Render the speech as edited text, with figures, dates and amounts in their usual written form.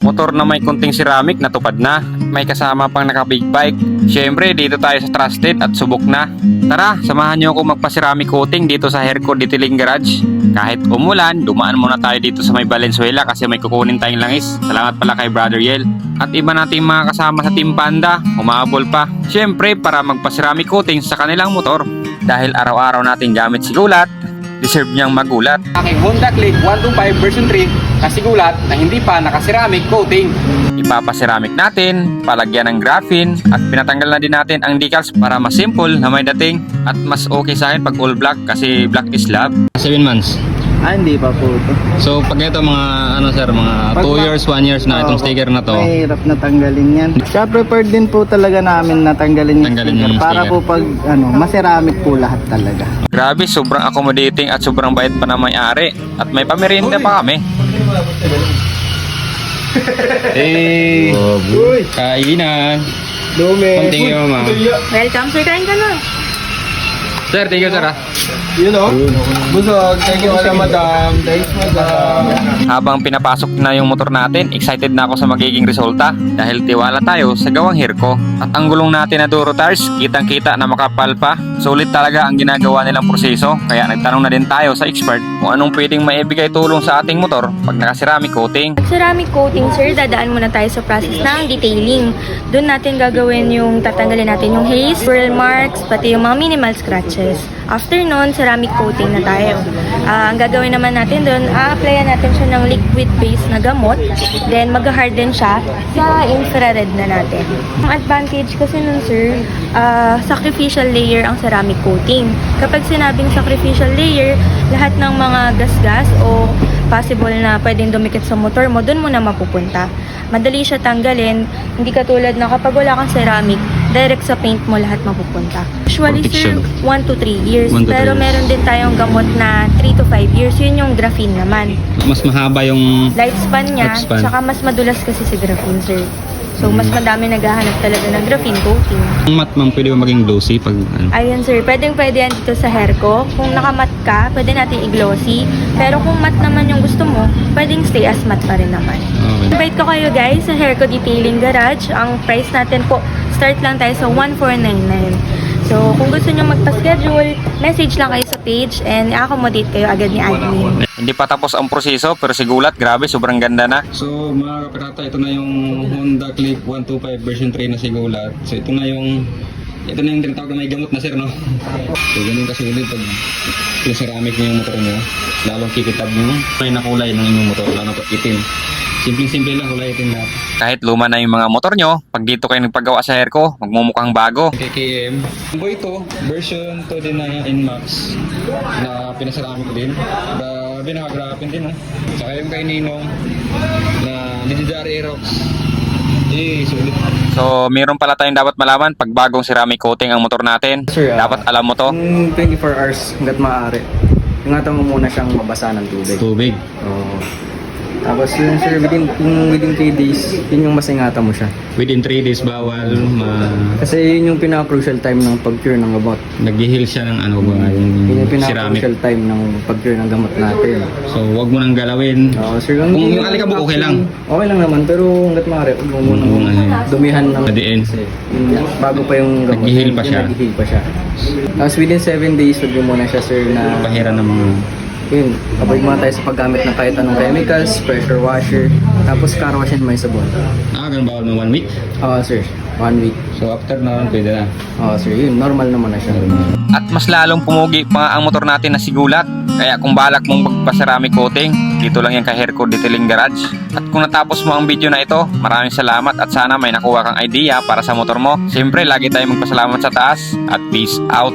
Motor na may kunting ceramic na tupad na. May kasama pang naka-big bike. Syempre, dito tayo sa trusted at subok na. Tara, samahan nyo ako magpa-ceramic coating dito sa Herco Detailing Garage. Kahit umulan, dumaan muna tayo dito sa may Valenzuela kasi may kukunin tayong langis. Salamat pala kay Brother Yel. At iba nating mga kasama sa Team Panda, humahabol pa. Syempre, para magpa-ceramic coating sa kanilang motor. Dahil araw-araw natin gamit si Gulat, deserve niyang magulat. Aking Honda Click 125 version 3 na sigulat na hindi pa naka-ceramic coating. Ipapa-ceramic natin, palagyan ng graphene at pinatanggal na din natin ang decals para mas simple na may dating at mas okay sa akin pag all black kasi black is love. 7 months. Hindi pa po ito. So pag ito mga ano sir, mga 2 years, 1 years na itong sticker na to. Mahirap na tanggalin yan. Kaya prepared din po talaga namin na tanggalin yung Tanggalin sticker yung para sticker. po pag maseramic po lahat talaga. Grabe, sobrang accommodating at sobrang bait pa na may-ari. At may pamerinda pa kami. Eh, kainan. Dumi. Continue, ma'am. Welcome, sir. Kain ka na. Sir, thank you sir ah. Yun o. Busog. Thank you kala madam. Thanks madam. Habang pinapasok na yung motor natin, excited na ako sa magiging resulta dahil tiwala tayo sa gawang Herco. At ang gulong natin na Duro tires, kitang-kita na makapal pa. Sulit talaga ang ginagawa nilang proseso, kaya nagtanong na din tayo sa expert kung anong pwedeng maibigay tulong sa ating motor pag naka-ceramic coating. Ceramic coating, sir, dadaan muna tayo sa process ng detailing. Doon natin gagawin yung tatanggalin natin yung haze, swirl marks, pati yung mga minimal scratches. After nun, ceramic coating na tayo. Ang gagawin naman natin doon, a-applyan natin siya ng liquid base na gamot. Then, mag-harden siya sa infrared na natin. Ang advantage kasi nun, sir, sacrificial layer ang ceramic coating. Kapag sinabing sacrificial layer, lahat ng mga gas-gas o possible na pwedeng dumikit sa motor mo, doon mo na mapupunta. Madali siya tanggalin, hindi katulad na kapag wala kang ceramic, direct sa paint mo lahat mapupunta. Usually, sir, 1 to 3 years. 1 to 3 Pero years. meron din tayong gamot na 3 to 5 years. Yun yung graphene naman. Mas mahaba yung Lifespan niya, Lifespan. tsaka mas madulas kasi si graphene, sir. So, mas madami naghahanap talaga ng graphene coating. matte ma'am, pwede ba maging glossy pag ano? Ayun, sir. Pwede yan dito sa Herco. Kung nakamat ka, pwede natin i-glossy. Pero kung matte naman yung gusto mo, pwedeng stay as matte pa rin naman. Okay. Invite ko kayo guys sa Herco Detailing Garage. Ang price natin po, start lang tayo sa 1,499. So, kung gusto nyo magpa-schedule, message lang kayo sa page and i-accommodate kayo agad ni admin. Hindi pa tapos ang proseso pero si Gulat, grabe, sobrang ganda na. So mga kapirata, ito na yung Honda Click 125 version 3 na si Gulat. So ito na yung tinatawag na may gamot na sir, no? So ganun kasi ulit pag yung ceramic niya yung motor niyo, lalong kikitab yung may nakulay ng inyong motor, lalo pag itim. Simple-simple lang, kulay itim na. Kahit luma na yung mga motor nyo, pag dito kayo nagpagawa sa Herco, magmumukhang bago. KKM. Boy ito, version 2 din na Inmax na pinaceramic ko din. Grabe, nakagrapin din ha. Saka yung kay Ninong na legendary Aerox. Sulit. So, meron pala tayong dapat malaman pag bagong ceramic coating ang motor natin. Sir, Dapat alam mo to. 24 hours hanggat maaari. Ingatan mo muna siyang mabasa ng tubig. Tubig. Oo. Tapos yun, sir, within 3 days, yun yung mas ingatan mo siya. Within 3 days bawal Kasi yun yung pinaka-crucial time ng pag-cure ng gamot. nag-heal siya ng ano ba, Yun yung yung pinaka-crucial time ng pag-cure ng gamot natin. So, wag mo nang galawin. Oo, sir, Kung yung alikabok, okay lang. Okay lang naman, pero hanggat maaari, huwag mo munang Huwag mo na- dumihan ng... At the end. Kasi, yun, bago pa yung gamot. Nag-heal pa yun, siya. Nag-heal pa siya. Tapos within 7 days, huwag mo muna siya, sir, na... Pahira ng mga... Yun, avoid muna tayo sa paggamit ng kahit anong chemicals, pressure washer, tapos car wash and may sabon. ganun bawal ng 1 week? Oo, sir. 1 week. So, after na, pwede na. Oo, sir. Yun, normal naman na siya. At mas lalong pumugi pa nga ang motor natin na si Gulat. Kaya kung balak mong magpa-ceramic coating, dito lang yan kay Herco Detailing Garage. At kung natapos mo ang video na ito, maraming salamat at sana may nakuha kang idea para sa motor mo. Siyempre, lagi tayong magpasalamat sa taas at peace out.